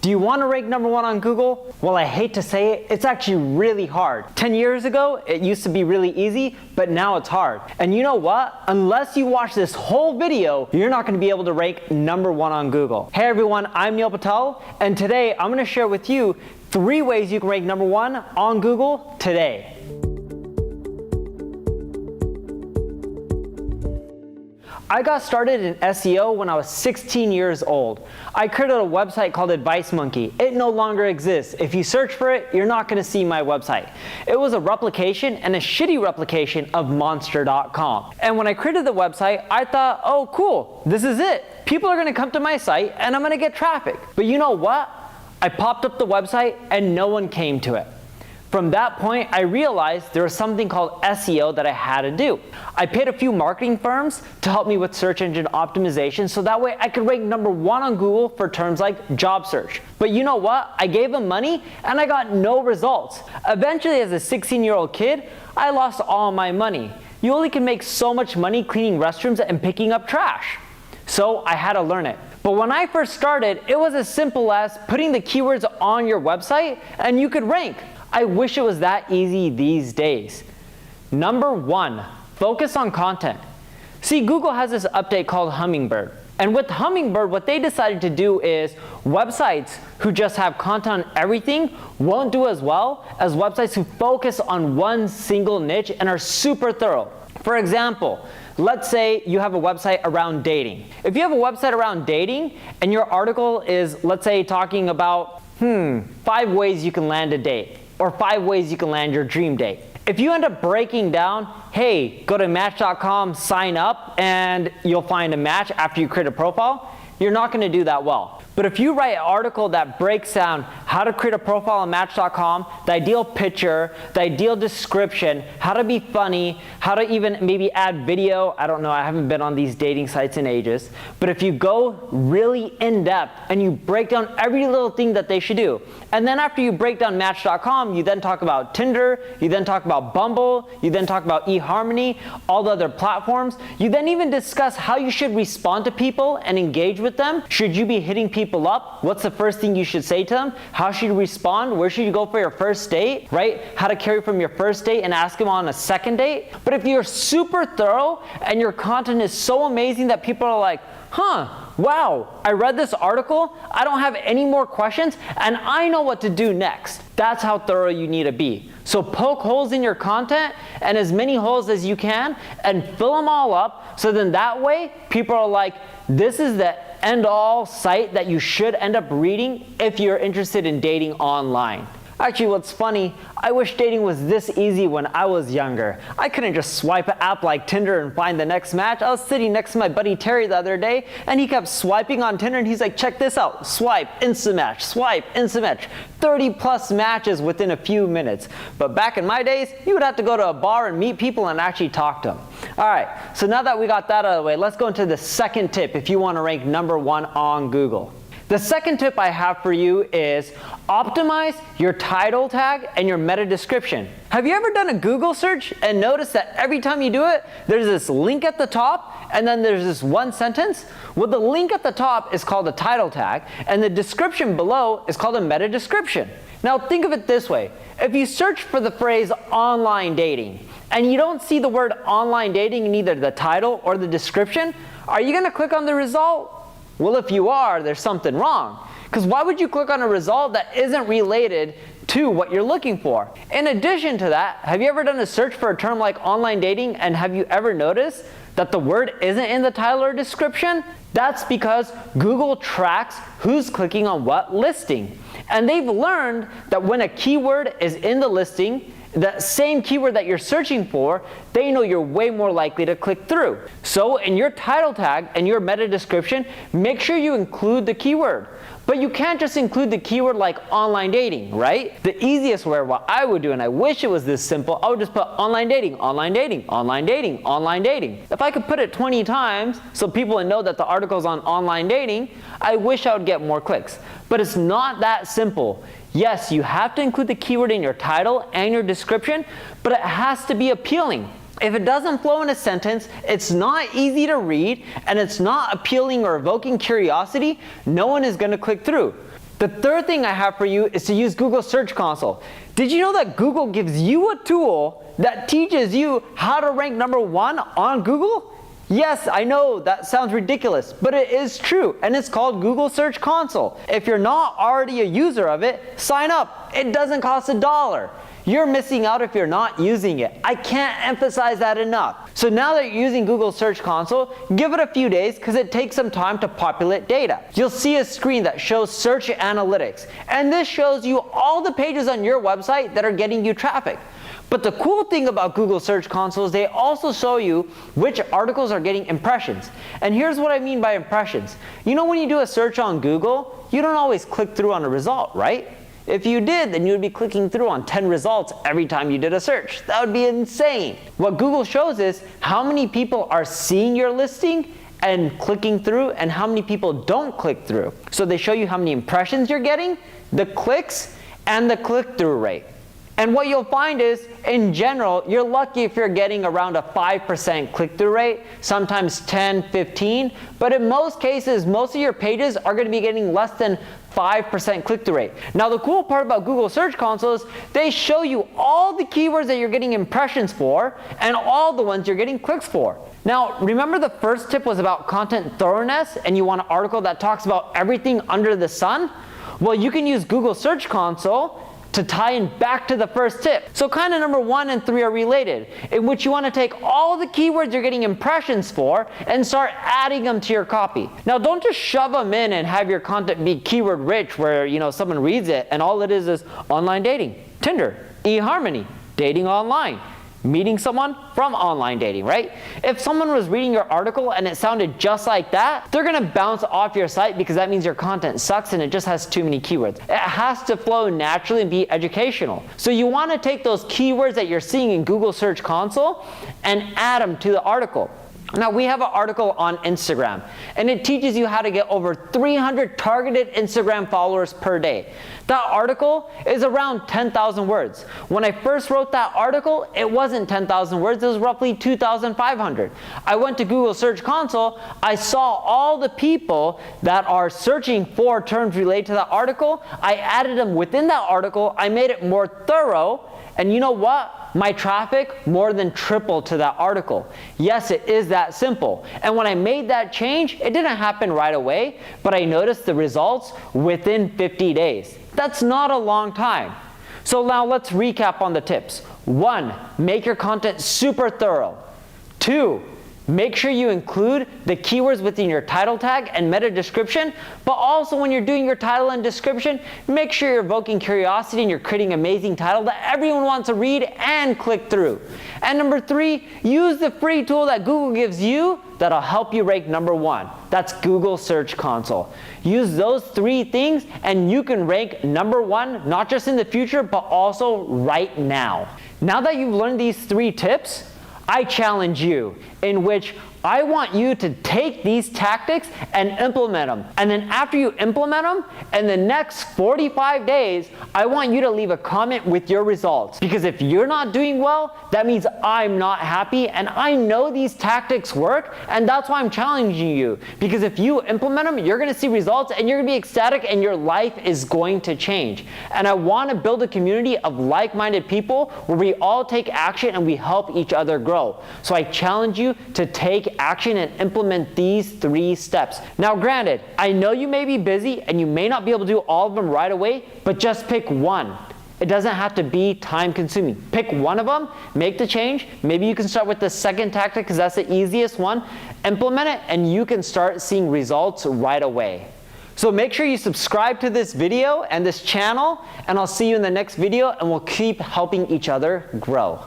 Do you want to rank number one on Google? Well, I hate to say it, it's actually really hard. 10 years ago, it used to be really easy, but now it's hard. And you know what? Unless you watch this whole video, you're not going to be able to rank number one on Google. Hey everyone, I'm Neil Patel, and today I'm going to share with you 3 ways you can rank number one on Google today. I got started in SEO when I was 16 years old. I created a website called Advice Monkey. It no longer exists. If you search for it, you're not going to see my website. It was a replication, and a shitty replication, of monster.com. And when I created the website, I thought, oh cool, this is it. People are going to come to my site and I'm going to get traffic. But you know what? I popped up the website and no one came to it. From that point, I realized there was something called SEO that I had to do. I paid a few marketing firms to help me with search engine optimization so that way I could rank number one on Google for terms like job search. But you know what? I gave them money and I got no results. Eventually, as a 16-year-old kid, I lost all my money. You only can make so much money cleaning restrooms and picking up trash. So I had to learn it. But when I first started, it was as simple as putting the keywords on your website and you could rank. I wish it was that easy these days. Number 1, focus on content. See, Google has this update called Hummingbird. And with Hummingbird, what they decided to do is websites who just have content on everything won't do as well as websites who focus on one single niche and are super thorough. For example, let's say you have a website around dating. If you have a website around dating and your article is, let's say, talking about 5 ways you can land a date, or 5 ways you can land your dream date. If you end up breaking down, hey, go to Match.com, sign up, and you'll find a match after you create a profile, you're not going to do that well. But if you write an article that breaks down how to create a profile on Match.com, the ideal picture, the ideal description, how to be funny, how to even maybe add video. I don't know, I haven't been on these dating sites in ages. But if you go really in depth and you break down every little thing that they should do, and then after you break down Match.com, you then talk about Tinder, you then talk about Bumble, you then talk about eHarmony, all the other platforms. You then even discuss how you should respond to people and engage with them. Should you be hitting people up? What's the first thing you should say to them? How should you respond? Where should you go for your first date, right? How to carry from your first date and ask them on a second date. But if you're super thorough and your content is so amazing that people are like, wow, I read this article, I don't have any more questions, and I know what to do next. That's how thorough you need to be. So poke holes in your content, and as many holes as you can, and fill them all up, so then that way, people are like, this is the end-all site that you should end up reading if you're interested in dating online. Actually, what's funny, I wish dating was this easy when I was younger. I couldn't just swipe an app like Tinder and find the next match. I was sitting next to my buddy Terry the other day, and he kept swiping on Tinder, and he's like, check this out, swipe, instant match, swipe, instant match. 30 plus matches within a few minutes. But back in my days, you would have to go to a bar and meet people and actually talk to them. All right, so now that we got that out of the way, let's go into the second tip if you want to rank number one on Google. The second tip I have for you is optimize your title tag and your meta description. Have you ever done a Google search and noticed that every time you do it, there's this link at the top and then there's this one sentence? Well, the link at the top is called a title tag and the description below is called a meta description. Now think of it this way. If you search for the phrase online dating and you don't see the word online dating in either the title or the description, are you going to click on the result? Well, if you are, there's something wrong. Because why would you click on a result that isn't related to what you're looking for? In addition to that, have you ever done a search for a term like online dating and have you ever noticed that the word isn't in the title or description? That's because Google tracks who's clicking on what listing. And they've learned that when a keyword is in the listing, the same keyword that you're searching for, they know you're way more likely to click through. So in your title tag and your meta description, make sure you include the keyword. But you can't just include the keyword like online dating, right? The easiest way, what I would do, and I wish it was this simple, I would just put online dating, online dating, online dating, online dating. If I could put it 20 times so people would know that the article's on online dating, I wish I would get more clicks. But it's not that simple. Yes, you have to include the keyword in your title and your description, but it has to be appealing. If it doesn't flow in a sentence, it's not easy to read, and it's not appealing or evoking curiosity, no one is going to click through. The third thing I have for you is to use Google Search Console. Did you know that Google gives you a tool that teaches you how to rank #1 on Google? Yes, I know that sounds ridiculous, but it is true, and it's called Google Search Console. If you're not already a user of it, sign up. It doesn't cost $1. You're missing out if you're not using it. I can't emphasize that enough. So now that you're using Google Search Console, give it a few days because it takes some time to populate data. You'll see a screen that shows search analytics, and this shows you all the pages on your website that are getting you traffic. But the cool thing about Google Search Console is they also show you which articles are getting impressions. And here's what I mean by impressions. You know when you do a search on Google, you don't always click through on a result, right? If you did, then you would be clicking through on 10 results every time you did a search. That would be insane. What Google shows is how many people are seeing your listing and clicking through and how many people don't click through. So they show you how many impressions you're getting, the clicks, and the click-through rate. And what you'll find is, in general, you're lucky if you're getting around a 5% click-through rate, sometimes 10, 15, but in most cases, most of your pages are going to be getting less than 5% click-through rate. Now, the cool part about Google Search Console is they show you all the keywords that you're getting impressions for and all the ones you're getting clicks for. Now, remember the first tip was about content thoroughness, and you want an article that talks about everything under the sun? Well, you can use Google Search Console to tie in back to the first tip. So kind of #1 and 3 are related, in which you want to take all the keywords you're getting impressions for and start adding them to your copy. Now don't just shove them in and have your content be keyword rich where someone reads it and all it is online dating, Tinder, eHarmony, dating online, meeting someone from online dating, right? If someone was reading your article and it sounded just like that, they're gonna bounce off your site because that means your content sucks and it just has too many keywords. It has to flow naturally and be educational. So you wanna take those keywords that you're seeing in Google Search Console and add them to the article. Now we have an article on Instagram, and it teaches you how to get over 300 targeted Instagram followers per day. That article is around 10,000 words. When I first wrote that article, it wasn't 10,000 words, it was roughly 2,500. I went to Google Search Console, I saw all the people that are searching for terms related to that article, I added them within that article, I made it more thorough, and you know what? My traffic more than tripled to that article. Yes, it is that simple. And when I made that change, it didn't happen right away, but I noticed the results within 50 days. That's not a long time. So now let's recap on the tips. 1, make your content super thorough. 2, make sure you include the keywords within your title tag and meta description, but also when you're doing your title and description, make sure you're evoking curiosity and you're creating an amazing title that everyone wants to read and click through. And number 3, use the free tool that Google gives you that'll help you rank #1. That's Google Search Console. Use those 3 things and you can rank #1, not just in the future, but also right now. Now that you've learned these 3 tips, I challenge you, in which I want you to take these tactics and implement them. And then after you implement them, in the next 45 days, I want you to leave a comment with your results. Because if you're not doing well, that means I'm not happy, and I know these tactics work, and that's why I'm challenging you. Because if you implement them, you're gonna see results, and you're gonna be ecstatic, and your life is going to change. And I wanna build a community of like-minded people where we all take action and we help each other grow. So I challenge you to take action and implement these 3 steps. Now granted, I know you may be busy and you may not be able to do all of them right away, but just pick one. It doesn't have to be time consuming. Pick one of them, make the change. Maybe you can start with the second tactic because that's the easiest one. Implement it and you can start seeing results right away. So make sure you subscribe to this video and this channel, and I'll see you in the next video, and we'll keep helping each other grow.